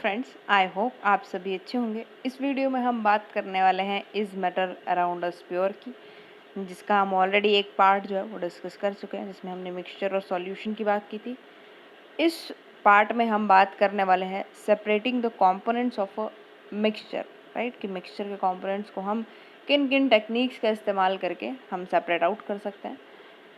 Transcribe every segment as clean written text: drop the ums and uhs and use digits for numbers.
Friends, I hope आप सभी अच्छे होंगे। इस वीडियो में हम बात करने वाले हैं is matter around us pure की, जिसका हम ऑलरेडी एक पार्ट जो है वो डिस्कस कर चुके हैं, जिसमें हमने मिक्सचर और सॉल्यूशन की बात की थी। इस पार्ट में हम बात करने वाले हैं separating the components of a mixture, right, कि मिक्सचर के कंपोनेंट्स को हम किन किन टेक्निक्स का इस्तेमाल करके हम सेपरेट आउट कर सकते हैं।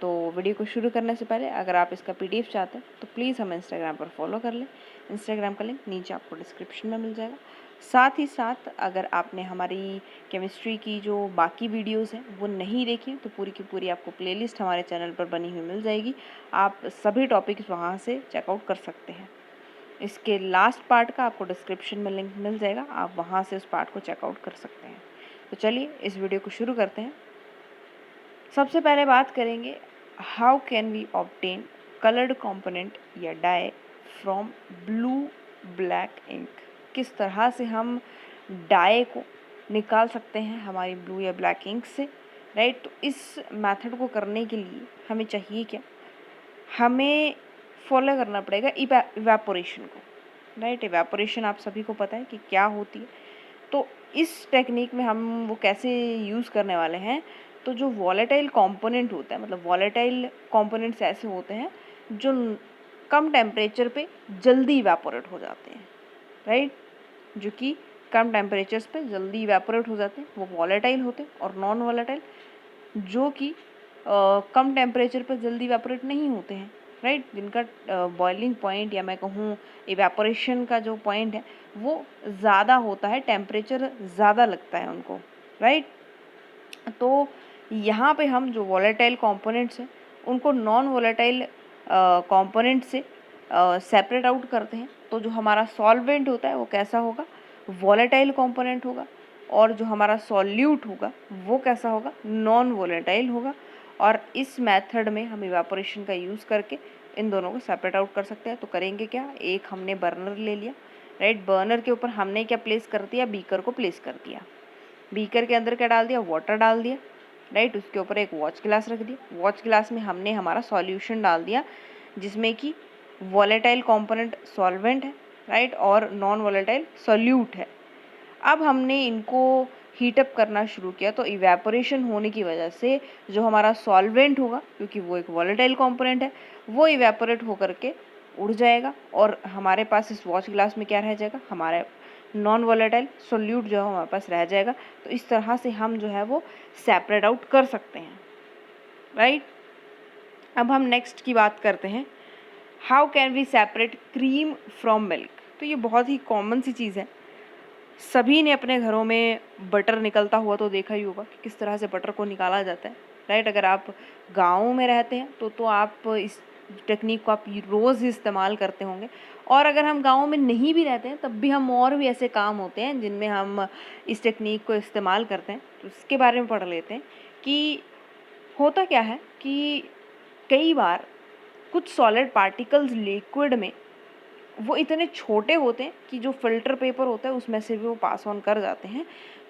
तो वीडियो को शुरू करने से पहले अगर आप इसका पीडीएफ चाहते हैं तो प्लीज़ हमें इंस्टाग्राम पर फॉलो कर लें। इंस्टाग्राम का लिंक नीचे आपको डिस्क्रिप्शन में मिल जाएगा। साथ ही साथ अगर आपने हमारी केमिस्ट्री की जो बाकी वीडियोस हैं वो नहीं देखी तो पूरी की पूरी आपको प्लेलिस्ट हमारे चैनल पर बनी हुई मिल जाएगी। आप सभी टॉपिक्स वहाँ से चेकआउट कर सकते हैं। इसके लास्ट पार्ट का आपको डिस्क्रिप्शन में लिंक मिल जाएगा, आप वहाँ से उस पार्ट को चेकआउट कर सकते हैं। तो चलिए इस वीडियो को शुरू करते हैं। सबसे पहले बात करेंगे how can we obtain coloured component या dye from blue black ink. किस तरह से हम डाई को निकाल सकते हैं हमारी ब्लू या ब्लैक इंक से, राइट। तो इस मेथड को करने के लिए हमें चाहिए क्या, हमें फॉलो करना पड़ेगा इवेपोरेशन को, राइट। इवेपोरेशन आप सभी को पता है कि क्या होती है। तो इस टेक्निक में हम वो कैसे यूज़ करने वाले हैं, तो जो वॉलेटाइल कंपोनेंट होता है, मतलब वॉलेटाइल कंपोनेंट्स ऐसे होते हैं जो कम टेम्परेचर पे जल्दी इवेपोरेट हो जाते हैं, राइट, जो कि कम टेम्परेचर्स पे जल्दी इवेपोरेट हो जाते हैं, वो वॉलेटाइल होते हैं। और नॉन वॉलेटाइल जो कि कम टेम्परेचर पर जल्दी इवेपोरेट नहीं होते हैं, राइट, जिनका बॉइलिंग पॉइंट या मैं कहूँ इवेपोरेशन का जो पॉइंट है वो ज़्यादा होता है, टेम्परेचर ज़्यादा लगता है उनको, राइट। तो यहाँ पे हम जो वॉलेटाइल कंपोनेंट्स हैं उनको नॉन वॉलेटाइल कंपोनेंट से सेपरेट आउट करते हैं। तो जो हमारा सॉल्वेंट होता है वो कैसा होगा, वॉलेटाइल कंपोनेंट होगा, और जो हमारा सॉल्यूट होगा वो कैसा होगा, नॉन वॉलेटाइल होगा। और इस मेथड में हम इवेपोरेशन का यूज़ करके इन दोनों को सेपरेट आउट कर सकते हैं। तो करेंगे क्या, एक हमने बर्नर ले लिया, राइट। बर्नर के ऊपर हमने क्या प्लेस कर दिया, बीकर को प्लेस कर दिया। बीकर के अंदर क्या डाल दिया, वाटर डाल दिया, राइट। उसके ऊपर एक वॉच ग्लास रख दिया। वॉच ग्लास में हमने हमारा सॉल्यूशन डाल दिया, जिसमें कि वॉलेटाइल कंपोनेंट सॉल्वेंट है, राइट, और नॉन वॉलेटाइल सॉल्यूट है। अब हमने इनको हीटअप करना शुरू किया, तो इवेपोरेशन होने की वजह से जो हमारा सॉल्वेंट होगा, क्योंकि वो एक वॉलेटाइल कंपोनेंट है, वो इवेपोरेट होकर के उड़ जाएगा, और हमारे पास इस वॉच ग्लास में क्या रह जाएगा, हमारा नॉन वॉलेटाइल सोल्यूट जो है हमारे पास रह जाएगा। तो इस तरह से हम जो है वो सेपरेट आउट कर सकते हैं, राइट। अब हम नेक्स्ट की बात करते हैं, how can we separate cream from milk. तो ये बहुत ही कॉमन सी चीज़ है, सभी ने अपने घरों में बटर निकलता हुआ तो देखा ही होगा कि किस तरह से बटर को निकाला जाता है, राइट। अगर आप गाँव में रहते हैं तो आप इस टेक्निक को आप रोज़ ही इस्तेमाल करते होंगे। और अगर हम गाँव में नहीं भी रहते हैं तब भी हम और भी ऐसे काम होते हैं जिनमें हम इस टेक्निक को इस्तेमाल करते हैं। तो इसके बारे में पढ़ लेते हैं कि होता क्या है कि कई बार कुछ सॉलिड पार्टिकल्स लिक्विड में वो इतने छोटे होते हैं कि जो फिल्टर पेपर होता है उसमें से भी वो पास ऑन कर जाते हैं।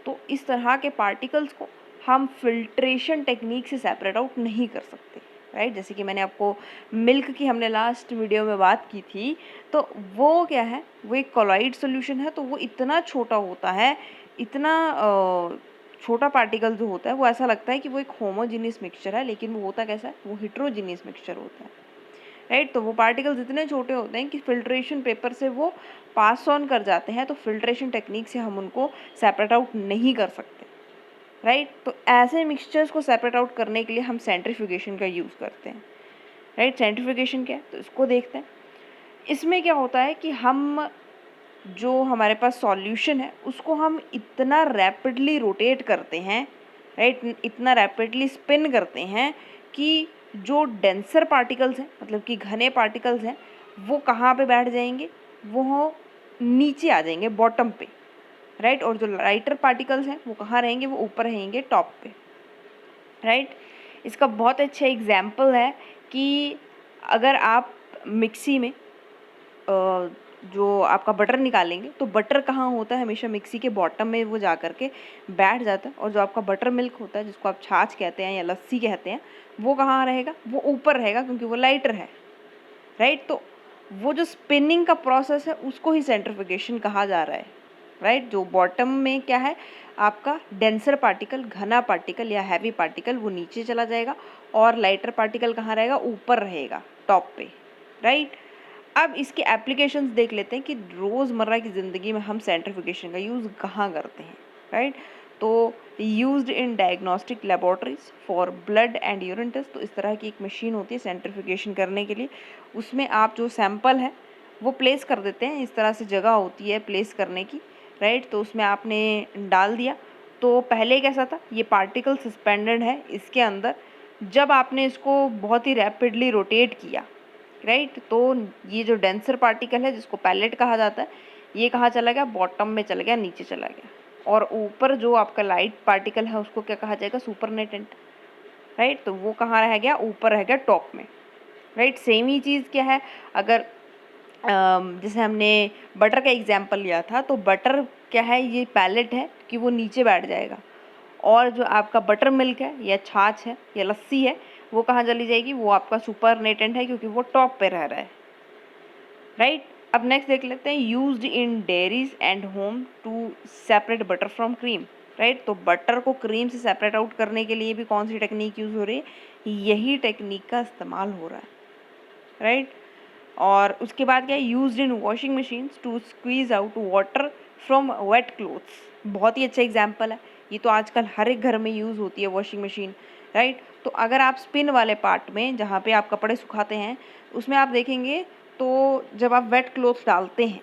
तो इस तरह के पार्टिकल्स को हम फिल्ट्रेशन टेक्निक से सेपरेट आउट नहीं कर सकते, राइट। जैसे कि मैंने आपको मिल्क की हमने लास्ट वीडियो में बात की थी, तो वो क्या है, वो एक कोलॉइड सॉल्यूशन है। तो वो इतना छोटा होता है, इतना छोटा पार्टिकल जो होता है वो ऐसा लगता है कि वो एक होमोजीनियस मिक्सचर है, लेकिन वो होता कैसा है, वो हेट्रोजीनियस मिक्सचर होता है, राइट। तो वो पार्टिकल्स इतने छोटे होते हैं कि फिल्ट्रेशन पेपर से वो पास ऑन कर जाते हैं। तो फिल्ट्रेशन टेक्निक से हम उनको सेपरेट आउट नहीं कर सकते, राइट। तो ऐसे मिक्सचर्स को सेपरेट आउट करने के लिए हम सेंट्रीफ्यूगेशन का यूज़ करते हैं, राइट। सेंट्रीफ्यूगेशन क्या है, तो इसको देखते हैं। इसमें क्या होता है कि हम जो हमारे पास सॉल्यूशन है उसको हम इतना रैपिडली रोटेट करते हैं, राइट, इतना रैपिडली स्पिन करते हैं कि जो डेंसर पार्टिकल्स हैं, मतलब कि घने पार्टिकल्स हैं, वो कहाँ पे बैठ जाएंगे, वो नीचे आ जाएंगे बॉटम पे, राइट। और जो लाइटर पार्टिकल्स हैं वो कहाँ रहेंगे, वो ऊपर रहेंगे टॉप पे, राइट। इसका बहुत अच्छा एग्जाम्पल है कि अगर आप मिक्सी में जो आपका बटर निकालेंगे तो बटर कहाँ होता है, हमेशा मिक्सी के बॉटम में वो जा कर के बैठ जाता है। और जो आपका बटर मिल्क होता है, जिसको आप छाछ कहते हैं या लस्सी कहते हैं, वो कहाँ रहेगा, वो ऊपर रहेगा, क्योंकि वो लाइटर है, राइट। तो वो जो स्पिनिंग का प्रोसेस है उसको ही सेंट्रीफ्यूगेशन कहा जा रहा है, राइट। जो बॉटम में क्या है आपका डेंसर पार्टिकल, घना पार्टिकल या हैवी पार्टिकल, वो नीचे चला जाएगा और लाइटर पार्टिकल कहाँ रहेगा, ऊपर रहेगा टॉप पे, राइट। अब इसके एप्लीकेशंस देख लेते हैं कि रोज़मर्रा की ज़िंदगी में हम सेंट्रीफ्यूगेशन का यूज़ कहाँ करते हैं, राइट। तो used in diagnostic laboratories for blood and urine test. तो इस तरह की एक मशीन होती है सेंट्रीफ्यूगेशन करने के लिए, उसमें आप जो सैंपल है वो प्लेस कर देते हैं, इस तरह से जगह होती है प्लेस करने की, राइट। तो उसमें आपने डाल दिया, तो पहले कैसा था, ये पार्टिकल सस्पेंडेड है इसके अंदर, जब आपने इसको बहुत ही रैपिडली रोटेट किया, राइट, तो ये जो डेंसर पार्टिकल है जिसको पैलेट कहा जाता है, ये कहाँ चला गया, बॉटम में चला गया, नीचे चला गया। और ऊपर जो आपका लाइट पार्टिकल है उसको क्या कहा जाएगा, सुपरनेटेंट, राइट। तो वो कहाँ रह गया, ऊपर रह गया टॉप में, राइट। सेम ही चीज़ क्या है, अगर जैसे हमने बटर का एग्जाम्पल लिया था, तो बटर क्या है, ये पैलेट है कि वो नीचे बैठ जाएगा, और जो आपका बटर मिल्क है या छाछ है या लस्सी है वो कहाँ चली जाएगी, वो आपका सुपरनेटेंट है क्योंकि वो टॉप पे रह रहा है, राइट। अब नेक्स्ट देख लेते हैं, used in dairies and home to separate butter from cream, right. तो बटर को क्रीम से सेपरेट आउट करने के लिए भी कौन सी टेक्निक यूज़ हो रही है, यही टेक्निक का इस्तेमाल हो रहा है, राइट। और उसके बाद क्या है, used in washing machines to squeeze out water from wet clothes. बहुत ही अच्छा एग्जाम्पल है, ये तो आजकल हर एक घर में यूज़ होती है वॉशिंग मशीन, राइट। तो अगर आप स्पिन वाले पार्ट में जहाँ पे आप कपड़े सुखाते हैं उसमें आप देखेंगे, तो जब आप वेट क्लोथ्स डालते हैं,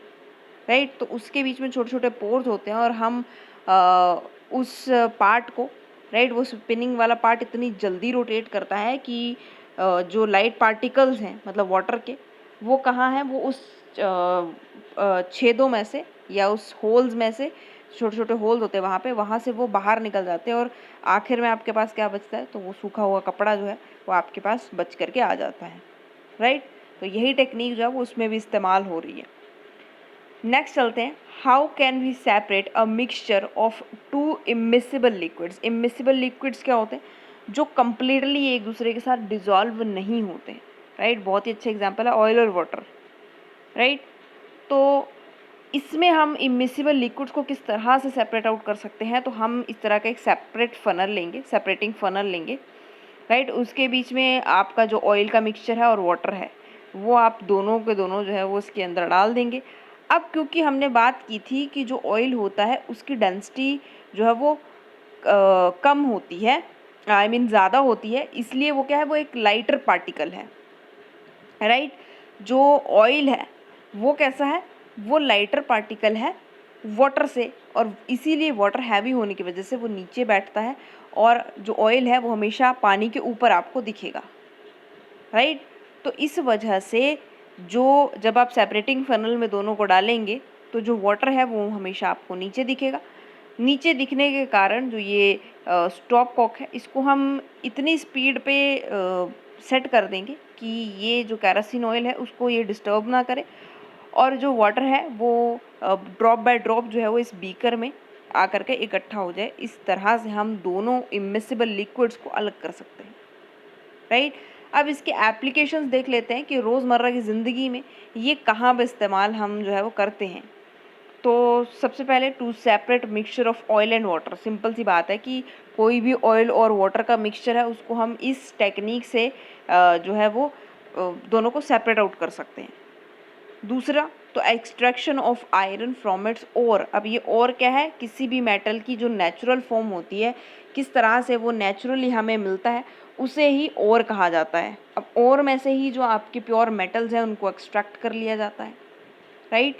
राइट, तो उसके बीच में छोटे छोटे पोर्स होते हैं और हम उस पार्ट को, राइट, वो स्पिनिंग वाला पार्ट इतनी जल्दी रोटेट करता है कि जो लाइट पार्टिकल्स हैं मतलब वाटर के, वो कहाँ हैं, वो उस छेदों में से या उस होल्स में से, छोटे छोटे होल्स होते हैं वहाँ पे, वहाँ से वो बाहर निकल जाते हैं और आखिर में आपके पास क्या बचता है, तो वो सूखा हुआ कपड़ा जो है वो आपके पास बच करके आ जाता है, राइट। तो यही टेक्निक जो है वो उसमें भी इस्तेमाल हो रही है। नेक्स्ट चलते हैं, how can we separate a mixture of two immiscible liquids. Immiscible liquids क्या होते हैं, जो कम्प्लीटली एक दूसरे के साथ डिजॉल्व नहीं होते, राइट। बहुत ही अच्छा एग्जांपल है ऑयल और वाटर, राइट। तो इसमें हम इमिसिबल लिक्विड्स को किस तरह से सेपरेट आउट कर सकते हैं, तो हम इस तरह का एक सेपरेट फनल लेंगे, सेपरेटिंग फनल लेंगे, राइट। उसके बीच में आपका जो ऑयल का मिक्सचर है और वाटर है वो आप दोनों के दोनों जो है वो इसके अंदर डाल देंगे। अब क्योंकि हमने बात की थी कि जो ऑयल होता है उसकी डेंसिटी जो है वो कम होती है, आई मीन ज़्यादा होती है, इसलिए वो क्या है, वो एक लाइटर पार्टिकल है, राइट। जो ऑयल है वो कैसा है, वो लाइटर पार्टिकल है वाटर से, और इसीलिए वाटर हैवी होने की वजह से वो नीचे बैठता है और जो ऑयल है वो हमेशा पानी के ऊपर आपको दिखेगा, राइट। तो इस वजह से जो जब आप सेपरेटिंग फनल में दोनों को डालेंगे तो जो वाटर है वो हमेशा आपको नीचे दिखेगा। नीचे दिखने के कारण जो ये स्टॉप कॉक है इसको हम इतनी स्पीड पे सेट कर देंगे कि ये जो केरोसिन ऑयल है उसको ये डिस्टर्ब ना करे, और जो वाटर है वो ड्रॉप बाय ड्रॉप जो है वो इस बीकर में आकर के इकट्ठा हो जाए। इस तरह से हम दोनों इमिसिबल लिक्विड्स को अलग कर सकते हैं, राइट। अब इसके एप्लीकेशंस देख लेते हैं कि रोज़मर्रा की ज़िंदगी में ये कहाँ पे इस्तेमाल हम जो है वो करते हैं। तो सबसे पहले to separate mixture of oil and water. Simple सी बात है कि कोई भी ऑयल और वाटर का मिक्सचर है उसको हम इस टेक्निक से जो है वो दोनों को सेपरेट आउट कर सकते हैं। दूसरा, तो extraction of iron from its ore. अब ये ओर क्या है, किसी भी मेटल की जो नेचुरल फॉर्म होती है, किस तरह से वो नेचुरली हमें मिलता है उसे ही ओर कहा जाता है। अब ओर में से ही जो आपके प्योर मेटल्स हैं उनको एक्सट्रैक्ट कर लिया जाता है, राइट।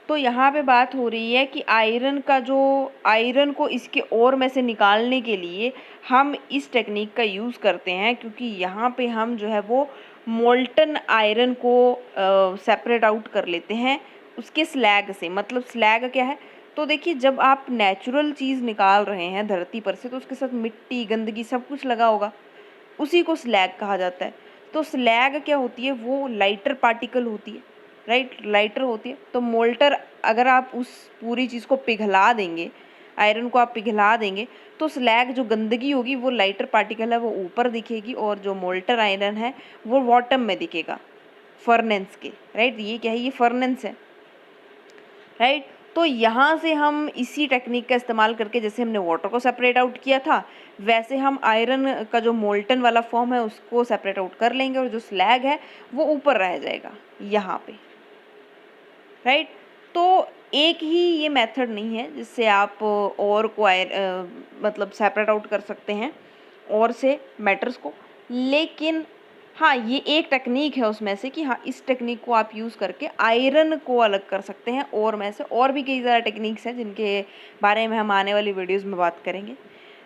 तो यहाँ पे बात हो रही है कि आयरन को इसके ओर में से निकालने के लिए हम इस टेक्निक का यूज़ करते हैं, क्योंकि यहाँ पे हम जो है वो मोल्टन आयरन को सेपरेट आउट कर लेते हैं उसके स्लैग से। मतलब स्लैग क्या है, तो देखिए जब आप नेचुरल चीज़ निकाल रहे हैं धरती पर से तो उसके साथ मिट्टी गंदगी सब कुछ लगा होगा, उसी को स्लैग कहा जाता है। तो स्लैग क्या होती है, वो लाइटर पार्टिकल होती है, राइट, लाइटर होती है। तो मोल्टर, अगर आप उस पूरी चीज़ को पिघला देंगे, आयरन को आप पिघला देंगे, तो स्लैग जो गंदगी होगी वो लाइटर पार्टिकल है वो ऊपर दिखेगी और जो मोल्टर आयरन है वो बॉटम में दिखेगा। फर्नेंस के, राइट। ये क्या है, ये फर्नेंस है, राइट। तो यहाँ से हम इसी टेक्निक का इस्तेमाल करके, जैसे हमने वाटर को सेपरेट आउट किया था, वैसे हम आयरन का जो मोल्टन वाला फॉर्म है उसको सेपरेट आउट कर लेंगे, और जो स्लैग है वो ऊपर रह जाएगा यहाँ पे, राइट। तो एक ही ये मेथड नहीं है जिससे आप और को मतलब सेपरेट आउट कर सकते हैं और से मैटर्स को, लेकिन हाँ, ये एक टेक्निक है उसमें से कि हाँ, इस टेक्निक को आप यूज़ करके आयरन को अलग कर सकते हैं और में से। और भी कई सारे टेक्निक्स हैं जिनके बारे में हम आने वाली वीडियोज़ में बात करेंगे,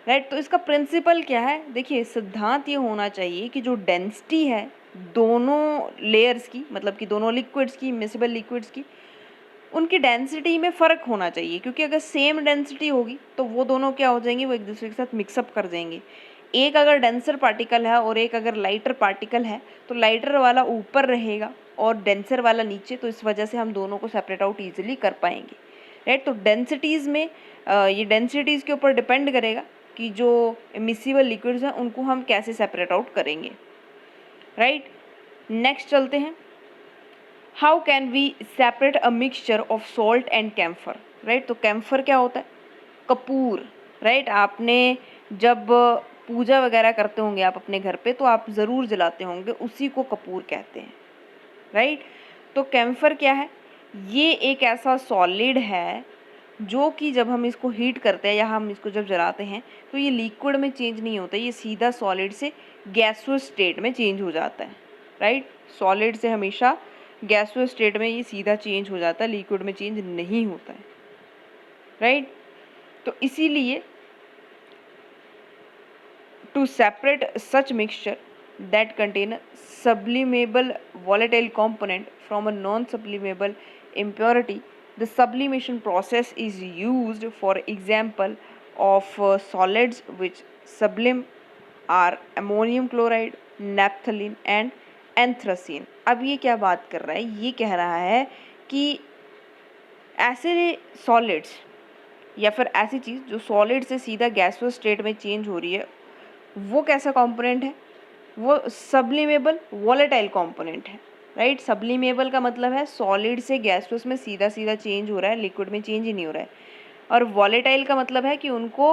राइट। तो इसका प्रिंसिपल क्या है, देखिए सिद्धांत ये होना चाहिए कि जो डेंसिटी है दोनों लेयर्स की, मतलब कि दोनों लिक्विड्स की, मिसिबल लिक्विड्स की, उनकी डेंसिटी में फ़र्क होना चाहिए, क्योंकि अगर सेम डेंसिटी होगी तो वो दोनों क्या हो जाएंगे, वो एक दूसरे के साथ मिक्सअप कर जाएंगे। एक अगर डेंसर पार्टिकल है और एक अगर लाइटर पार्टिकल है तो लाइटर वाला ऊपर रहेगा और डेंसर वाला नीचे, तो इस वजह से हम दोनों को सेपरेट आउट ईजिली कर पाएंगे, राइट। तो डेंसिटीज़ में ये डेंसिटीज़ के ऊपर डिपेंड करेगा कि जो मिसिबल लिक्विड्स हैं उनको हम कैसे सेपरेट आउट करेंगे, राइट। नेक्स्ट चलते हैं, how can we separate a mixture of salt and camphor, right. तो कैम्फर क्या होता है, कपूर, राइट। आपने जब पूजा वगैरह करते होंगे आप अपने घर पे तो आप ज़रूर जलाते होंगे, उसी को कपूर कहते हैं, राइट। तो कैम्फर क्या है, ये एक ऐसा सॉलिड है जो कि जब हम इसको हीट करते हैं या हम इसको जब जलाते हैं तो ये लिक्विड में चेंज नहीं होता, ये सीधा सॉलिड से गैसुअस स्टेट में चेंज हो जाता है, राइट। सॉलिड से हमेशा गैसुअस स्टेट में ये सीधा चेंज हो जाता है, लिक्विड में चेंज नहीं होता है, राइट। तो इसीलिए to separate such mixture that contain a sublimable volatile component from a non-sublimable impurity, the sublimation process is used. For example of solids which sublime are ammonium chloride, naphthalene and anthracene। अब ये क्या बात कर रहा है, ये कह रहा है कि ऐसे सॉलिड्स या फिर ऐसी चीज़ जो सॉलिड से सीधा गैसुअस स्टेट में चेंज हो रही है, वो कैसा कंपोनेंट है, वो सब्लिमेबल वॉलेटाइल कंपोनेंट है, राइट। सब्लिमेबल का मतलब है सॉलिड से गैसुअस में सीधा सीधा चेंज हो रहा है, लिक्विड में चेंज ही नहीं हो रहा है। और वॉलेटाइल का मतलब है कि उनको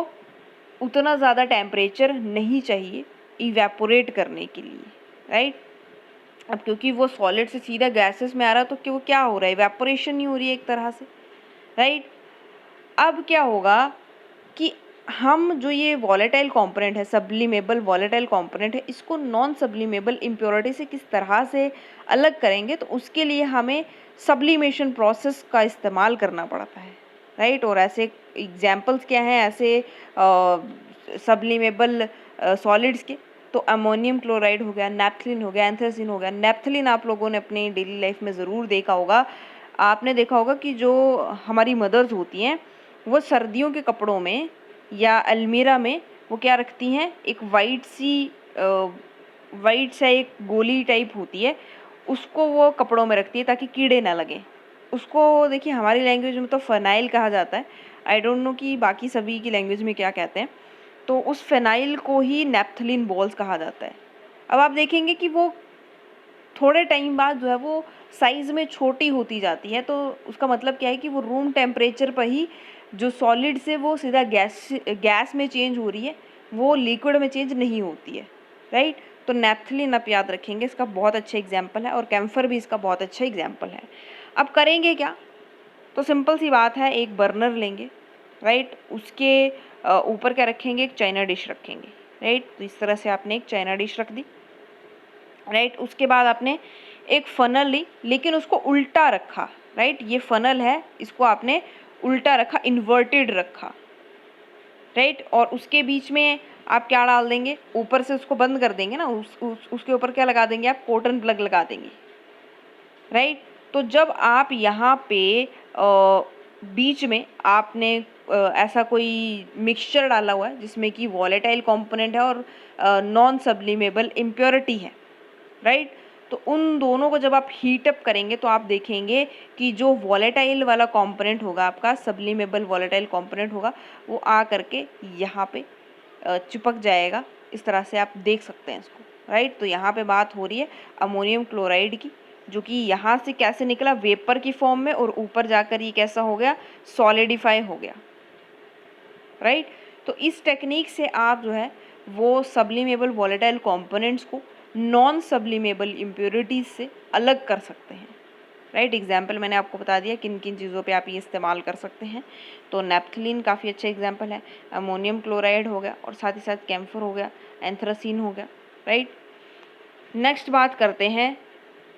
उतना ज़्यादा टेम्परेचर नहीं चाहिए इवेपोरेट करने के लिए, राइट। अब क्योंकि वो सॉलिड से सीधा गैसेस में आ रहा है तो कि वो क्या हो रहा है, इवेपोरेशन नहीं हो रही है एक तरह से, राइट। अब क्या होगा कि हम जो ये वॉलेटाइल कंपोनेंट है, सब्लिमेबल वॉलेटाइल कंपोनेंट है, इसको नॉन सब्लिमेबल इम्प्योरिटी से किस तरह से अलग करेंगे, तो उसके लिए हमें सब्लिमेशन प्रोसेस का इस्तेमाल करना पड़ता है, राइट। और ऐसे एग्जांपल्स क्या हैं ऐसे सब्लिमेबल सॉलिड्स के, तो अमोनियम क्लोराइड हो गया, नैप्थलीन हो गया, एंथ्रासीन हो गया। नैप्थलीन आप लोगों ने अपनी डेली लाइफ में ज़रूर देखा होगा, आपने देखा होगा कि जो हमारी मदर्स होती हैं वो सर्दियों के कपड़ों में या अलमीरा में वो क्या रखती हैं, एक वाइट सा एक गोली टाइप होती है, उसको वो कपड़ों में रखती है ताकि कीड़े ना लगें। उसको देखिए हमारी लैंग्वेज में तो फ़नाइल कहा जाता है, आई डोंट नो कि बाकी सभी की लैंग्वेज में क्या कहते हैं। तो उस फ़ेनाइल को ही नैप्थलीन बॉल्स कहा जाता है। अब आप देखेंगे कि वो थोड़े टाइम बाद जो है वो साइज़ में छोटी होती जाती है, तो उसका मतलब क्या है कि वो रूम टेम्परेचर पर ही जो सॉलिड से वो सीधा गैस में चेंज हो रही है, वो लिक्विड में चेंज नहीं होती है, राइट। तो नैप्थलीन आप याद रखेंगे, इसका बहुत अच्छा एग्जाम्पल है, और कैम्फर भी इसका बहुत अच्छा एग्जाम्पल है। अब करेंगे क्या, तो सिंपल सी बात है, एक बर्नर लेंगे, राइट। उसके ऊपर क्या रखेंगे, एक चाइना डिश रखेंगे, राइट। तो इस तरह से आपने एक चाइना डिश रख दी, राइट। उसके बाद आपने एक फनल ली, लेकिन उसको उल्टा रखा, राइट। ये फनल है, इसको आपने उल्टा रखा, इन्वर्टेड रखा, राइट। और उसके बीच में आप क्या डाल देंगे, ऊपर से उसको बंद कर देंगे ना, उसके ऊपर क्या लगा देंगे, आप कॉटन प्लग लगा देंगे, राइट। तो जब आप यहाँ पे बीच में आपने ऐसा कोई मिक्सचर डाला हुआ है जिसमें कि वॉलेटाइल कंपोनेंट है और नॉन सब्लिमेबल इम्प्योरिटी है, राइट। तो उन दोनों को जब आप हीट अप करेंगे तो आप देखेंगे कि जो वॉलेटाइल वाला कंपोनेंट होगा आपका, सब्लिमेबल वॉलेटाइल कंपोनेंट होगा, वो आ करके यहाँ पे चिपक जाएगा। इस तरह से आप देख सकते हैं इसको, राइट। तो यहाँ पे बात हो रही है अमोनियम क्लोराइड की, जो कि यहाँ से कैसे निकला, वेपर की फॉर्म में, और ऊपर जाकर ये कैसा हो गया, सॉलिडिफाई हो गया, राइट। तो इस टेक्निक से आप जो है वो सब्लिमेबल वॉलेटाइल कंपोनेंट्स को नॉन सब्लिमेबल इम्प्योरिटीज से अलग कर सकते हैं, राइट। एग्जाम्पल मैंने आपको बता दिया किन किन चीज़ों पे आप ये इस्तेमाल कर सकते हैं। तो नेप्थलीन काफ़ी अच्छा एग्जाम्पल है, अमोनियम क्लोराइड हो गया, और साथ ही साथ कैम्फर हो गया, एंथ्रासीन हो गया, राइट। नेक्स्ट बात करते हैं,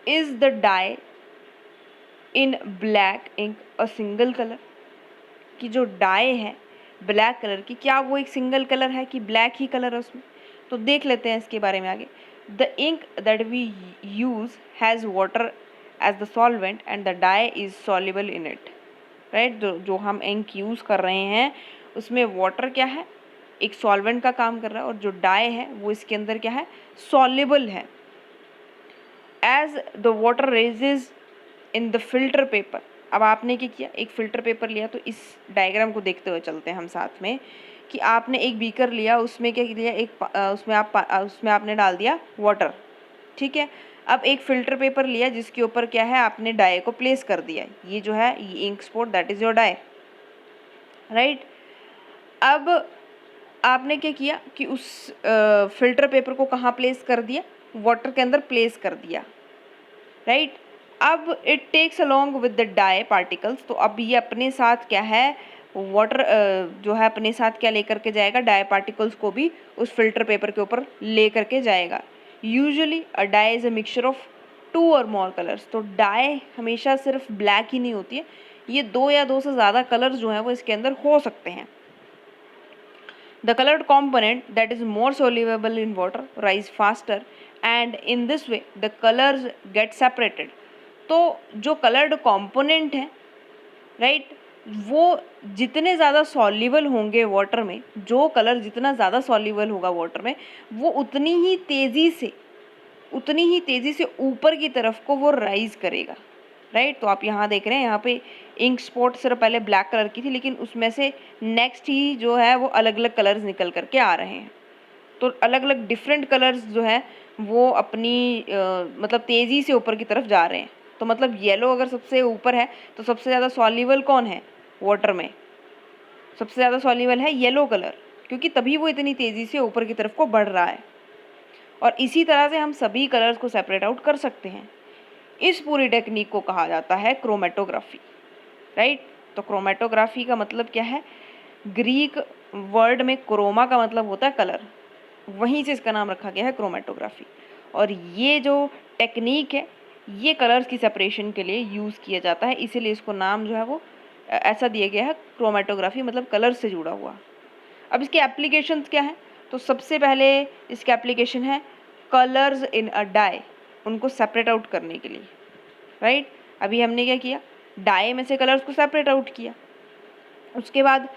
is the dye in black ink a single colour, कि जो डाई है ब्लैक कलर की, क्या वो एक सिंगल कलर है कि ब्लैक ही कलर है उसमें। तो देख लेते हैं इसके बारे में आगे। The ink that we use has water as the solvent and the dye is soluble in it, right. जो हम इंक यूज़ कर रहे हैं उसमें वाटर क्या है, एक सॉल्वेंट का काम कर रहा है, और जो डाई है वो इसके अंदर क्या है, सॉल्युबल है। As the water rises in the filter paper, अब आपने क्या किया, एक फ़िल्टर पेपर लिया। तो इस डायग्राम को देखते हुए चलते हैं हम साथ में, कि आपने एक बीकर लिया, उसमें क्या किया, उसमें आपने डाल दिया वाटर, ठीक है। अब एक फ़िल्टर पेपर लिया जिसके ऊपर क्या है, आपने डाई को प्लेस कर दिया, ये जो है ये ink spot that is your dye, right. अब आपने क्या किया कि उस फ़िल्टर पेपर को कहाँ प्लेस कर दिया, वाटर के अंदर प्लेस कर दिया, राइट। अब it takes along with the dye particles, तो अब ये अपने साथ क्या है, वाटर जो है अपने साथ क्या लेकर के जाएगा, डाई पार्टिकल्स को भी उस फिल्टर पेपर के ऊपर ले करके जाएगा। Usually a dye is a mixture of 2 or more colours, तो डाई हमेशा सिर्फ ब्लैक ही नहीं होती है, ये 2 या 2 से ज़्यादा कलर्स जो हैं वो इसके अंदर हो सकते हैं। The colored component that is more soluble in water rise faster and in this way the colors get separated. तो जो colored component है, राइट, वो जितने ज़्यादा सॉल्युबल होंगे वाटर में, जो कलर जितना ज़्यादा सॉल्युबल होगा वाटर में, वो उतनी ही तेज़ी से ऊपर की तरफ को वो राइज करेगा, राइट। तो आप यहाँ देख रहे हैं, यहाँ पे इंक स्पॉट सिर्फ पहले ब्लैक कलर की थी, लेकिन उसमें से नेक्स्ट ही जो है वो अलग अलग कलर्स निकल करके आ रहे हैं। तो अलग अलग डिफरेंट कलर्स जो है वो अपनी मतलब तेज़ी से ऊपर की तरफ जा रहे हैं। तो मतलब येलो अगर सबसे ऊपर है तो सबसे ज़्यादा सॉल्युबल कौन है वाटर में, सबसे ज़्यादा सॉल्युबल है येलो कलर, क्योंकि तभी वो इतनी तेज़ी से ऊपर की तरफ को बढ़ रहा है। और इसी तरह से हम सभी कलर्स को सेपरेट आउट कर सकते हैं। इस पूरी टेक्निक को कहा जाता है क्रोमेटोग्राफी, राइट। तो क्रोमेटोग्राफी का मतलब क्या है, ग्रीक वर्ड में क्रोमा का मतलब होता है कलर, वहीं से इसका नाम रखा गया है क्रोमेटोग्राफी। और ये जो टेक्निक है ये कलर्स की सेपरेशन के लिए यूज़ किया जाता है, इसीलिए इसको नाम जो है वो ऐसा दिया गया है क्रोमेटोग्राफी, मतलब कलर से जुड़ा हुआ। अब इसके एप्लीकेशंस क्या हैं, तो सबसे पहले इसका एप्लीकेशन है कलर्स इन अ डाई, उनको सेपरेट आउट करने के लिए, राइट। अभी हमने क्या किया, डाई में से कलर्स को सेपरेट आउट किया। उसके बाद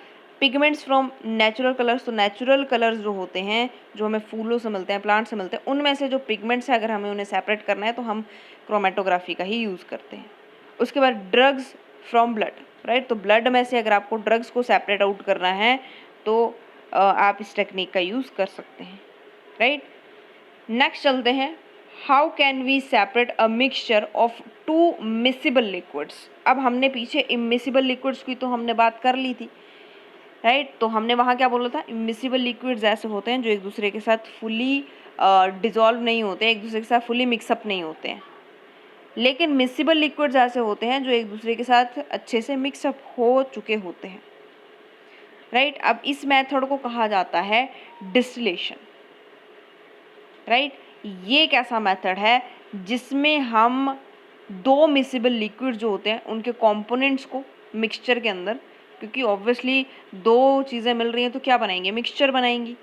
पिगमेंट्स फ्रॉम नेचुरल कलर्स, तो नेचुरल कलर्स जो होते हैं जो हमें फूलों से मिलते हैं, प्लांट से मिलते हैं, उनमें से जो पिगमेंट्स हैं अगर हमें उन्हें सेपरेट करना है तो हम क्रोमेटोग्राफी का ही यूज़ करते हैं। उसके बाद ड्रग्स फ्रॉम ब्लड, राइट। तो ब्लड में से अगर आपको ड्रग्स को सेपरेट आउट करना है तो आप इस टेक्निक का यूज़ कर सकते हैं, राइट। नेक्स्ट चलते हैं, how can we separate a mixture of 2 miscible liquids. अब हमने पीछे इमिसिबल लिक्विड्स की तो हमने बात कर ली थी, राइट। तो हमने वहाँ क्या बोला था, इमिसिबल लिक्विड्स ऐसे होते हैं जो एक दूसरे के साथ फुली डिजॉल्व नहीं होते हैं, एक दूसरे के साथ फुली मिक्सअप नहीं होते हैं। लेकिन मिसिबल लिक्विड्स ऐसे होते हैं जो एक दूसरे के साथ अच्छे से मिक्सअप हो चुके होते हैं, राइट। अब इस मेथड को कहा जाता है डिस्टिलेशन, राइट। ये एक ऐसा मेथड है जिसमें हम 2 मिसिबल लिक्विड जो होते हैं उनके कंपोनेंट्स को मिक्सचर के अंदर, क्योंकि ऑब्वियसली 2 चीज़ें मिल रही हैं तो क्या बनाएंगे, मिक्सचर बनाएंगी,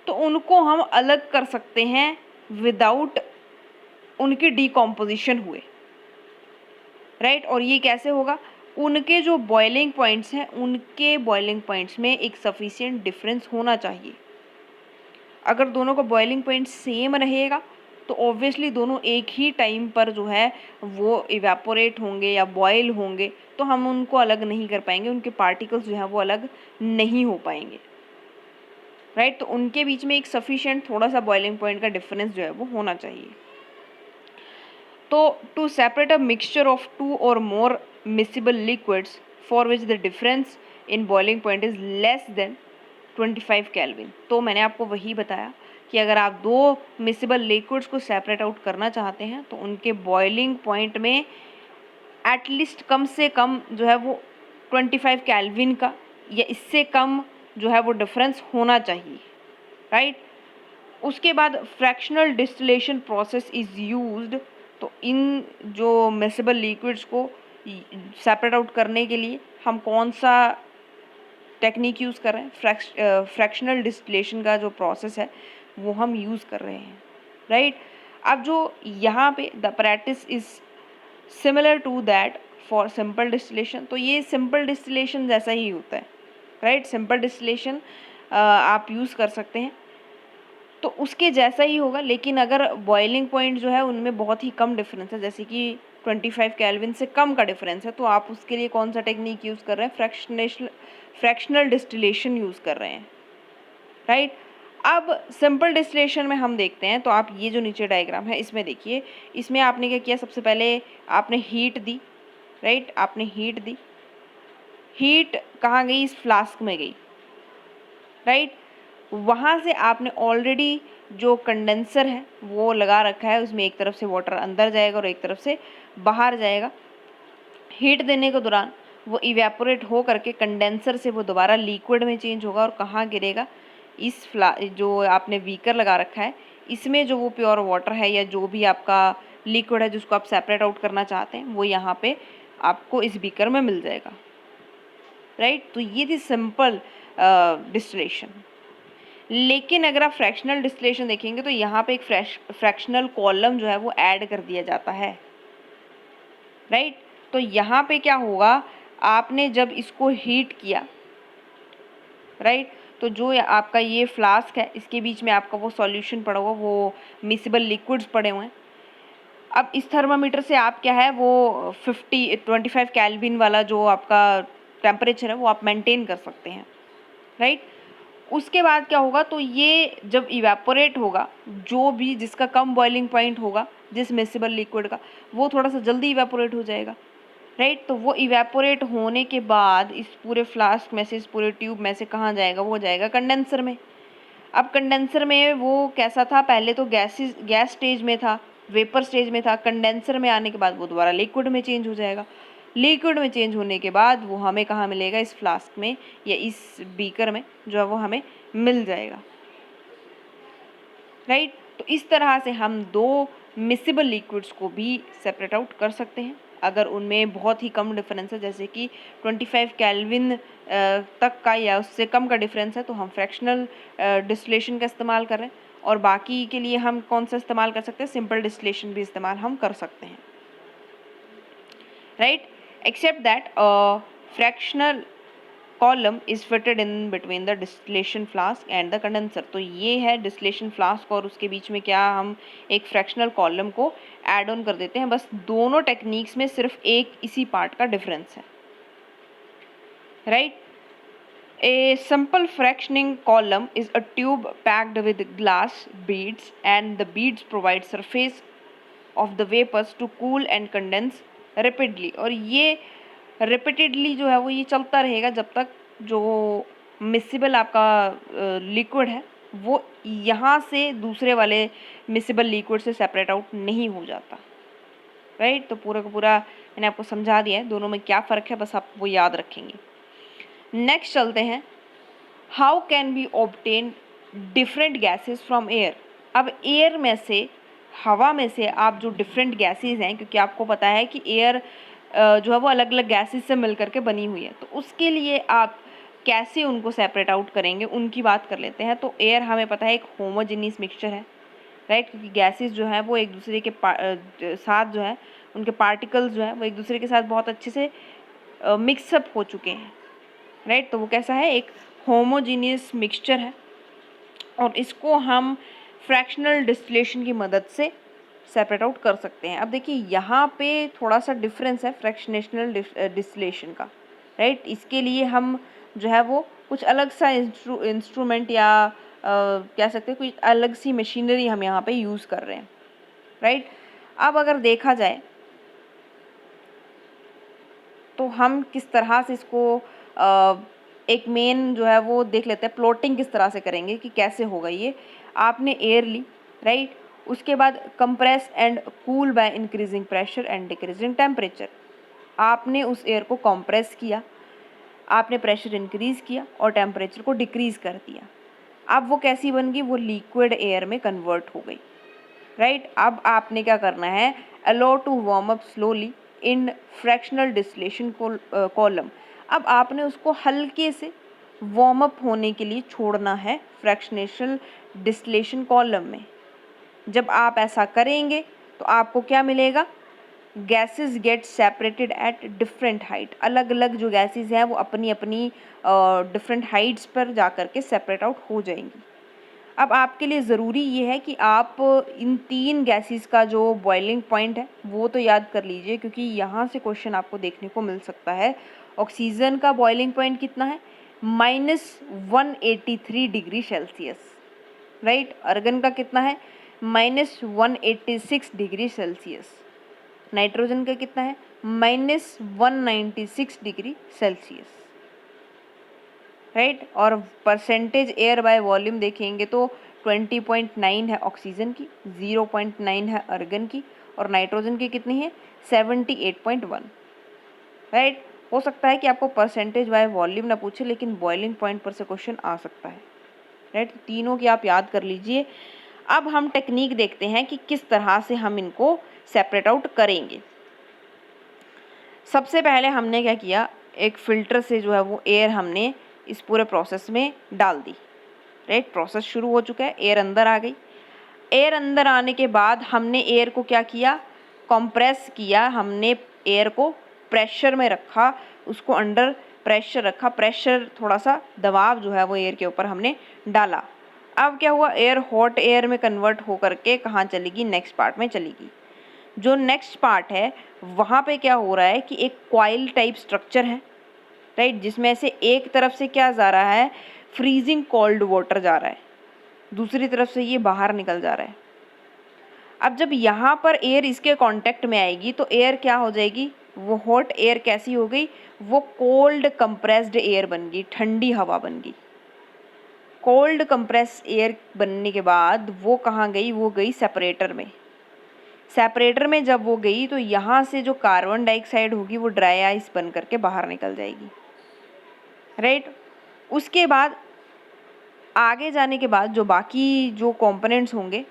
तो उनको हम अलग कर सकते हैं विदाउट उनकी डीकॉम्पोजिशन हुए, राइट। और ये कैसे होगा, उनके जो बॉइलिंग पॉइंट्स हैं उनके बॉइलिंग पॉइंट्स में एक सफिशिएंट डिफरेंस होना चाहिए। अगर दोनों का बॉइलिंग पॉइंट सेम रहेगा तो ऑब्वियसली दोनों एक ही टाइम पर जो है वो इवेपोरेट होंगे या बॉयल होंगे, तो हम उनको अलग नहीं कर पाएंगे, उनके पार्टिकल्स जो हैं वो अलग नहीं हो पाएंगे, राइट। तो उनके बीच में एक सफिशिएंट थोड़ा सा बॉइलिंग पॉइंट का डिफरेंस जो है वो होना चाहिए। तो to separate a mixture of 2 or more miscible liquids for which the difference in boiling point is less than 25 kelvin. तो मैंने आपको वही बताया कि अगर आप 2 मिसिबल लिक्विड्स को सेपरेट आउट करना चाहते हैं तो उनके बॉइलिंग पॉइंट में एटलीस्ट कम से कम जो है वो 25 केल्विन का या इससे कम जो है वो डिफरेंस होना चाहिए, राइट। उसके बाद fractional distillation process is used. तो इन जो मिसिबल लिक्विड्स को सेपरेट आउट करने के लिए हम कौन सा टेक्निक यूज़ कर रहे हैं? फ्रैक्शनल डिस्टिलेशन का जो प्रोसेस है वो हम यूज़ कर रहे हैं, राइट। अब जो यहाँ पे the practice is similar to that for simple distillation. तो ये सिंपल डिस्टिलेशन जैसा ही होता है, राइट। सिंपल डिस्टिलेशन आप यूज़ कर सकते हैं तो उसके जैसा ही होगा, लेकिन अगर बॉइलिंग पॉइंट जो है उनमें बहुत ही कम डिफरेंस है, जैसे कि 25 केल्विन से कम का डिफरेंस है, तो आप उसके लिए कौन सा टेक्निक यूज़ कर रहे हैं? फ्रैक्शनल डिस्टिलेशन यूज़ कर रहे हैं, राइट। अब सिंपल डिस्टिलेशन में हम देखते हैं, तो आप ये जो नीचे डायग्राम है इसमें देखिए, इसमें आपने क्या किया? सबसे पहले आपने हीट दी, राइट। आपने हीट दी, हीट कहाँ गई? इस फ्लास्क में गई, राइट। वहाँ से आपने ऑलरेडी जो कंडेंसर है वो लगा रखा है, उसमें एक तरफ से वाटर अंदर जाएगा और एक तरफ से बाहर जाएगा। हीट देने के दौरान वो इवेपोरेट हो करके कंडेंसर से वो दोबारा लिक्विड में चेंज होगा और कहाँ गिरेगा? इस जो आपने बीकर लगा रखा है इसमें जो वो प्योर वाटर है या जो भी आपका लिक्विड है जिसको आप सेपरेट आउट करना चाहते हैं वो यहाँ पे आपको इस बीकर में मिल जाएगा, राइट। तो ये थी सिंपल डिस्टिलेशन। लेकिन अगर आप फ्रैक्शनल डिस्टिलेशन देखेंगे तो यहाँ पे एक फ्रैक्शनल कॉलम जो है वो ऐड कर दिया जाता है, राइट। तो यहाँ पे क्या होगा? आपने जब इसको हीट किया, राइट, तो जो आपका ये फ्लास्क है इसके बीच में आपका वो सॉल्यूशन पड़ा हुआ, वो मिसिबल लिक्विड्स पड़े हुए हैं। अब इस थर्मामीटर से आप क्या है वो 25 केल्विन वाला जो आपका टेम्परेचर है वो आप मेंटेन कर सकते हैं, राइट। उसके बाद क्या होगा? तो ये जब इवेपोरेट होगा, जो भी जिसका कम बॉइलिंग पॉइंट होगा जिस मिसिबल लिक्विड का, वो थोड़ा सा जल्दी इवेपोरेट हो जाएगा, राइट। तो वो इवेपोरेट होने के बाद इस पूरे फ्लास्क में से, इस पूरे ट्यूब में से कहाँ जाएगा? वो जाएगा कंडेंसर में। अब कंडेंसर में वो कैसा था? पहले तो गैस स्टेज में था, वेपर स्टेज में था। कंडेंसर में आने के बाद वो दोबारा लिक्विड में चेंज हो जाएगा। लिक्विड में चेंज होने के बाद वो हमें कहाँ मिलेगा? इस फ्लास्क में या इस बीकर में जो है वो हमें मिल जाएगा, राइट। तो इस तरह से हम 2 मिसिबल लिक्विड्स को भी सेपरेट आउट कर सकते हैं अगर उनमें बहुत ही कम डिफरेंस है, जैसे कि 25 केल्विन तक का या उससे कम का डिफरेंस है, तो हम फ्रैक्शनल डिस्टिलेशन का इस्तेमाल कर रहे हैं। और बाकी के लिए हम कौन सा इस्तेमाल कर सकते हैं? सिंपल डिस्टिलेशन भी इस्तेमाल हम कर सकते हैं, right. Except that fractional column is fitted in between the distillation flask and the condenser. तो ये है डिस्टिलेशन फ्लास्क और उसके बीच में क्या हम एक फ्रैक्शनल कॉलम को ऐड ऑन कर देते हैं। बस दोनों टेक्निक्स में सिर्फ एक इसी पार्ट का डिफरेंस है, right. A simple fractioning column is a tube packed with glass beads and the beads provide surface of the vapors to cool and condense rapidly। और ये repeatedly जो है वो ये चलता रहेगा जब तक जो मिसिबल आपका लिक्विड है वो यहाँ से दूसरे वाले मिसिबल लिक्विड से सेपरेट आउट नहीं हो जाता, राइट। तो पूरा का पूरा मैंने आपको समझा दिया है दोनों में क्या फ़र्क है, बस आप वो याद रखेंगे। नेक्स्ट चलते हैं, how can be obtain different gases from air. अब एयर में से, हवा में से आप जो डिफरेंट गैसेस हैं, क्योंकि आपको पता है कि एयर जो है वो अलग अलग गैसेस से मिल करके बनी हुई है, तो उसके लिए आप कैसे उनको सेपरेट आउट करेंगे उनकी बात कर लेते हैं। तो एयर हमें पता है एक होमोजेनियस मिक्सचर है, राइट, क्योंकि गैसेस जो हैं वो एक दूसरे के साथ जो है उनके पार्टिकल्स जो हैं वो एक दूसरे के साथ बहुत अच्छे से मिक्सअप हो चुके हैं, राइट। तो वो कैसा है? एक होमोजीनियस मिक्सचर है और इसको हम फ्रैक्शनल डिस्टिलेशन की मदद से सेपरेट आउट कर सकते हैं। अब देखिए यहाँ पे थोड़ा सा डिफरेंस है फ्रैक्शनेशनल डिस्टिलेशन का, राइट। इसके लिए हम जो है वो कुछ अलग सा इंस्ट्रूमेंट या कह सकते हैं कोई अलग सी मशीनरी हम यहाँ पे यूज़ कर रहे हैं, राइट। अब अगर देखा जाए तो हम किस तरह से इसको एक मेन जो है वो देख लेते हैं, प्लॉटिंग किस तरह से करेंगे कि कैसे होगा ये। आपने एयर ली, राइट, उसके बाद compress and cool by increasing pressure and decreasing temperature. आपने उस एयर को कंप्रेस किया, आपने प्रेशर इंक्रीज किया और टेम्परेचर को डिक्रीज कर दिया। अब वो कैसी बन गई, वो लिक्विड एयर में कन्वर्ट हो गई, राइट। अब आपने क्या करना है, allow to warm up slowly in fractional distillation column. अब आपने उसको हल्के से वार्म अप होने के लिए छोड़ना है फ्रैक्शनल डिस्टिलेशन कॉलम में। जब आप ऐसा करेंगे तो आपको क्या मिलेगा, gases get separated at different height. अलग अलग जो गैसेस हैं वो अपनी अपनी डिफरेंट हाइट्स पर जा कर के सेपरेट आउट हो जाएंगी। अब आपके लिए ज़रूरी ये है कि आप इन 3 गैसेस का जो बॉइलिंग पॉइंट है वो तो याद कर लीजिए, क्योंकि यहाँ से क्वेश्चन आपको देखने को मिल सकता है। ऑक्सीजन का बॉइलिंग पॉइंट कितना है, -183 डिग्री सेल्सियस, राइट। अर्गन का कितना है, -186 डिग्री सेल्सियस। नाइट्रोजन का कितना है, -196 डिग्री सेल्सियस, राइट। और परसेंटेज एयर बाय वॉल्यूम देखेंगे तो 20.9 है ऑक्सीजन की, 0.9 है अर्गन की, और नाइट्रोजन की कितनी है, 78.1, राइट। हो सकता है कि आपको परसेंटेज बाय वॉल्यूम ना पूछे, लेकिन बॉइलिंग पॉइंट पर से क्वेश्चन आ सकता है, राइट। तीनों की आप याद कर लीजिए। अब हम टेक्निक देखते हैं कि किस तरह से हम इनको सेपरेट आउट करेंगे। सबसे पहले हमने क्या किया, एक फ़िल्टर से जो है वो एयर हमने इस पूरे प्रोसेस में डाल दी, राइट। प्रोसेस शुरू हो चुका है, एयर अंदर आ गई। एयर अंदर आने के बाद हमने एयर को क्या किया, कंप्रेस किया। हमने एयर को प्रेशर में रखा, उसको अंडर प्रेशर रखा, प्रेशर थोड़ा सा दबाव जो है वो एयर के ऊपर हमने डाला। अब क्या हुआ, एयर हॉट एयर में कन्वर्ट होकर के कहाँ चलेगी, नेक्स्ट पार्ट में चलेगी। जो नेक्स्ट पार्ट है वहाँ पे क्या हो रहा है कि एक कॉइल टाइप स्ट्रक्चर है, राइट, जिसमें से एक तरफ से क्या जा रहा है, फ्रीजिंग कोल्ड वाटर जा रहा है, दूसरी तरफ से ये बाहर निकल जा रहा है। अब जब यहाँ पर एयर इसके कांटेक्ट में आएगी तो एयर क्या हो जाएगी, वो हॉट एयर कैसी हो गई, वो कोल्ड कंप्रेस्ड एयर बन गई, ठंडी हवा बन गई। कोल्ड कंप्रेस एयर बनने के बाद वो कहाँ गई, वो गई सेपरेटर में। सेपरेटर में जब वो गई तो यहाँ से जो कार्बन डाइऑक्साइड होगी वो ड्राई आइस बन करके बाहर निकल जाएगी, राइट। उसके बाद आगे जाने के बाद जो बाकी जो कंपोनेंट्स होंगे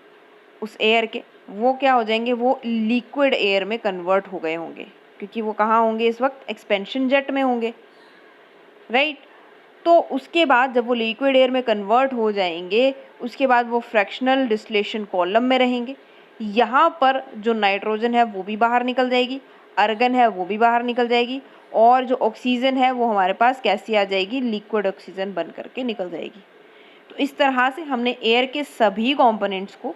उस एयर के, वो क्या हो जाएंगे, वो लिक्विड एयर में कन्वर्ट हो गए होंगे, क्योंकि वो कहाँ होंगे इस वक्त, एक्सपेंशन जेट में होंगे, राइट। तो उसके बाद जब वो लिक्विड एयर में कन्वर्ट हो जाएंगे, उसके बाद वो फ्रैक्शनल डिस्टिलेशन कॉलम में रहेंगे। यहाँ पर जो नाइट्रोजन है वो भी बाहर निकल जाएगी, अर्गन है वो भी बाहर निकल जाएगी, और जो ऑक्सीजन है वो हमारे पास कैसी आ जाएगी, लिक्विड ऑक्सीजन बन करके निकल जाएगी। तो इस तरह से हमने एयर के सभी कंपोनेंट्स को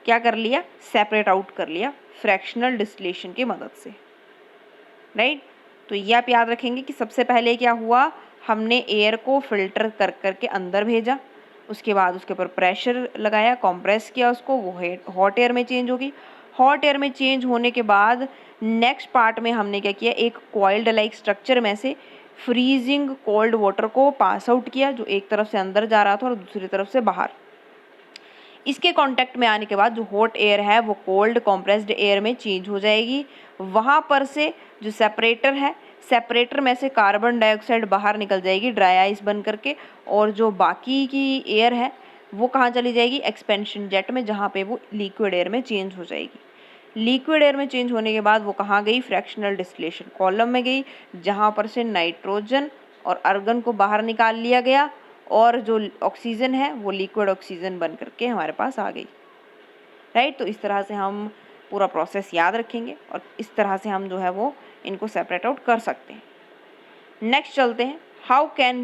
क्या कर लिया, सेपरेट आउट कर लिया फ्रैक्शनल डिस्टिलेशन की मदद से, राइट। तो ये आप याद रखेंगे कि सबसे पहले क्या हुआ, हमने एयर को फिल्टर कर करके अंदर भेजा, उसके बाद उसके ऊपर प्रेशर लगाया, कंप्रेस किया उसको, वो हॉट एयर में चेंज होगी। हॉट एयर में चेंज होने के बाद नेक्स्ट पार्ट में हमने क्या किया, एक कॉइल्ड लाइक स्ट्रक्चर में से फ्रीजिंग कोल्ड वाटर को पास आउट किया, जो एक तरफ से अंदर जा रहा था और दूसरी तरफ से बाहर। इसके कांटेक्ट में आने के बाद जो हॉट एयर है वो कोल्ड कंप्रेस्ड एयर में चेंज हो जाएगी। वहाँ पर से जो सेपरेटर है, सेपरेटर में से कार्बन डाइऑक्साइड बाहर निकल जाएगी ड्राई आइस बन करके, और जो बाकी की एयर है वो कहाँ चली जाएगी, एक्सपेंशन जेट में, जहाँ पे वो लिक्विड एयर में चेंज हो जाएगी। लिक्विड एयर में चेंज होने के बाद वो कहाँ गई, फ्रैक्शनल डिस्टिलेशन कॉलम में गई, जहाँ पर से नाइट्रोजन और अर्गन को बाहर निकाल लिया गया, और जो ऑक्सीजन है वो लिक्विड ऑक्सीजन बन करके हमारे पास आ गई, राइट। तो इस तरह से हम पूरा प्रोसेस याद रखेंगे और इस तरह से हम जो है वो इनको सेपरेट आउट कर सकते हैं। नेक्स्ट चलते हैं, how can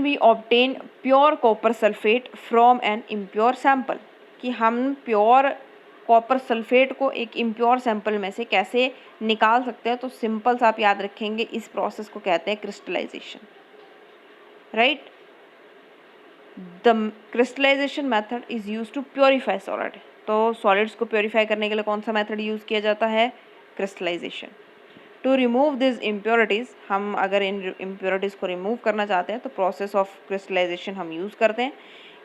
we obtain pure copper sulphate from an impure sample, कि हम प्योर कॉपर सल्फेट को एक इम्प्योर सैंपल में से कैसे निकाल सकते हैं। तो सिंपल सा आप याद रखेंगे, इस प्रोसेस को कहते हैं crystallisation, right. The crystallisation method is use to purify solid. तो सॉलिड्स को प्योरीफाई करने के लिए कौन सा मेथड यूज़ किया जाता है? Crystallisation. To remove this impurities, हम अगर इन इम्प्योरिटीज़ को रिमूव करना चाहते हैं तो प्रोसेस ऑफ क्रिस्टलाइजेशन हम यूज़ करते हैं।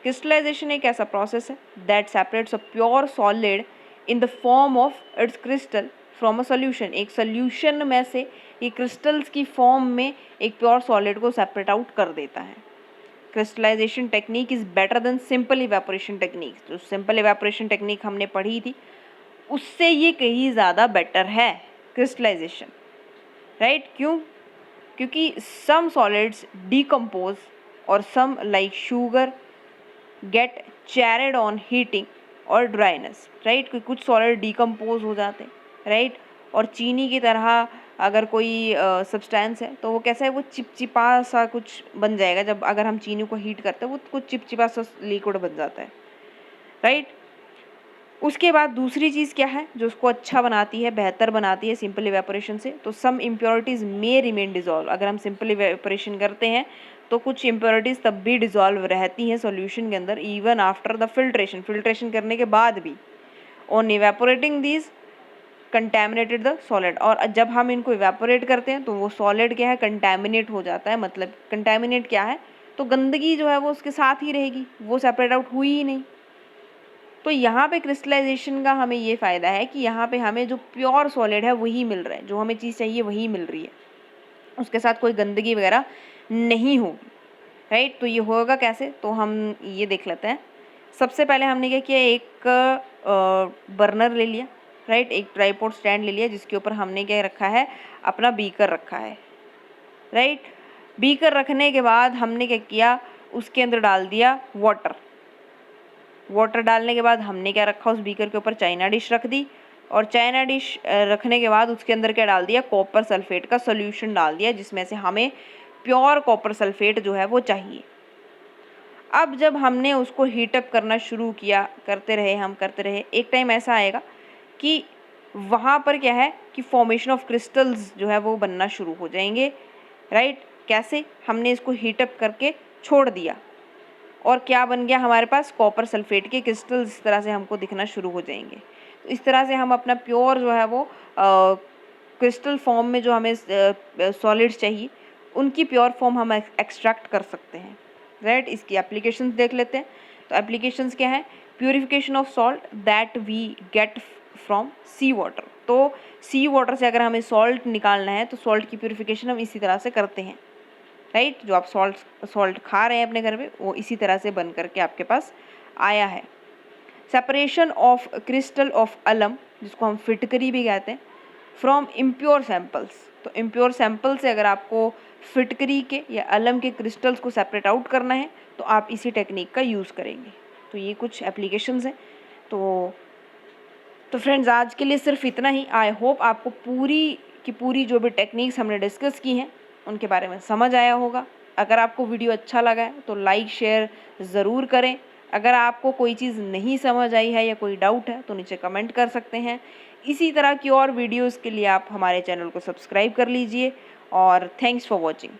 क्रिस्टलाइजेशन एक ऐसा प्रोसेस है that separates a pure solid in the form of its crystal from a solution. एक सोल्यूशन में से ये क्रिस्टल्स की फॉर्म में एक प्योर सॉलिड को सेपरेट आउट कर देता है। Crystallisation technique is better than simple evaporation technique. जो सिंपल इवेपोरेशन टेक्निक हमने पढ़ी थी उससे ये कहीं ज़्यादा बेटर है क्रिस्टलाइजेशन, राइट? क्यों? क्योंकि सम सॉलिड्स डिकम्पोज और some like sugar get charred on heating और ड्राइनेस, राइट? कुछ सॉलिड डिकम्पोज हो जाते हैं, राइट? और चीनी की तरह अगर कोई सब्सटेंस है तो वो कैसा है, वो चिपचिपा सा कुछ बन जाएगा। जब अगर हम चीनी को हीट करते हैं वो कुछ चिपचिपा सा लिक्विड बन जाता है, राइट? उसके बाद दूसरी चीज़ क्या है जो उसको अच्छा बनाती है, बेहतर बनाती है सिंपल इवेपोरेशन से? तो सम इम्प्योरिटीज़ मे रिमेन डिजॉल्व। अगर हम सिंपल इवेपोरेशन करते हैं तो कुछ इम्प्योरिटीज़ तब भी डिजॉल्व रहती हैं सॉल्यूशन के अंदर, even after the filtration, filtration करने के बाद भी। On evaporating these contaminated the solid, और जब हम इनको इवेपोरेट करते हैं तो वो सॉलिड क्या है, कंटैमिनेट हो जाता है। मतलब कंटैमिनेट क्या है, तो गंदगी जो है वो उसके साथ ही रहेगी, वो सेपरेट आउट हुई ही नहीं। तो यहाँ पे क्रिस्टलाइजेशन का हमें ये फ़ायदा है कि यहाँ पे हमें जो प्योर सॉलिड है वही मिल रहा है, जो हमें चीज़ चाहिए वही मिल रही है, उसके साथ कोई गंदगी वगैरह नहीं होगी, राइट? तो ये होगा कैसे, तो हम ये देख लेते हैं। सबसे पहले हमने क्या किया, एक बर्नर ले लिया, राइट? एक ट्राइपॉड स्टैंड ले लिया जिसके ऊपर हमने क्या रखा है, अपना बीकर रखा है, राइट? बीकर रखने के बाद हमने क्या किया, उसके अंदर डाल दिया वाटर। वाटर डालने के बाद हमने क्या रखा, उस बीकर के ऊपर चाइना डिश रख दी, और चाइना डिश रखने के बाद उसके अंदर क्या डाल दिया, कॉपर सल्फेट का सोल्यूशन डाल दिया, जिसमें से हमें प्योर कॉपर सल्फेट जो है वो चाहिए। अब जब हमने उसको हीटअप करना शुरू किया, करते रहे, एक टाइम ऐसा आएगा कि वहाँ पर क्या है कि फॉर्मेशन ऑफ क्रिस्टल्स जो है वो बनना शुरू हो जाएंगे, राइट? कैसे? हमने इसको हीटअप करके छोड़ दिया और क्या बन गया हमारे पास, कॉपर सल्फेट के क्रिस्टल्स इस तरह से हमको दिखना शुरू हो जाएंगे। तो इस तरह से हम अपना प्योर जो है वो क्रिस्टल फॉर्म में जो हमें सॉलिड्स चाहिए उनकी प्योर फॉर्म हम एक्सट्रैक्ट कर सकते हैं, राइट? इसकी एप्लीकेशंस देख लेते हैं। तो एप्लीकेशंस क्या है, purification of salt that we get from sea water. तो सी वाटर से अगर हमें सॉल्ट निकालना है तो सॉल्ट की प्योरीफिकेशन हम इसी तरह से करते हैं, राइट? जो आप सॉल्ट खा रहे हैं अपने घर में वो इसी तरह से बन करके आपके पास आया है। सेपरेशन ऑफ क्रिस्टल ऑफ अलम, जिसको हम फिटकरी भी कहते हैं, फ्रॉम इम्प्योर सैंपल्स। तो इम्प्योर सैंपल से अगर आपको फिटकरी के या अलम के क्रिस्टल्स को सेपरेट आउट करना है तो आप इसी टेक्निक का यूज़ करेंगे। तो ये कुछ एप्लीकेशंस हैं। तो फ्रेंड्स आज के लिए सिर्फ इतना ही। आई होप आपको पूरी की पूरी जो भी टेक्निक्स हमने डिस्कस की हैं उनके बारे में समझ आया होगा। अगर आपको वीडियो अच्छा लगा है तो लाइक शेयर ज़रूर करें। अगर आपको कोई चीज़ नहीं समझ आई है या कोई डाउट है तो नीचे कमेंट कर सकते हैं। इसी तरह की और वीडियोज़ के लिए आप हमारे चैनल को सब्सक्राइब कर लीजिए और थैंक्स फॉर वॉचिंग।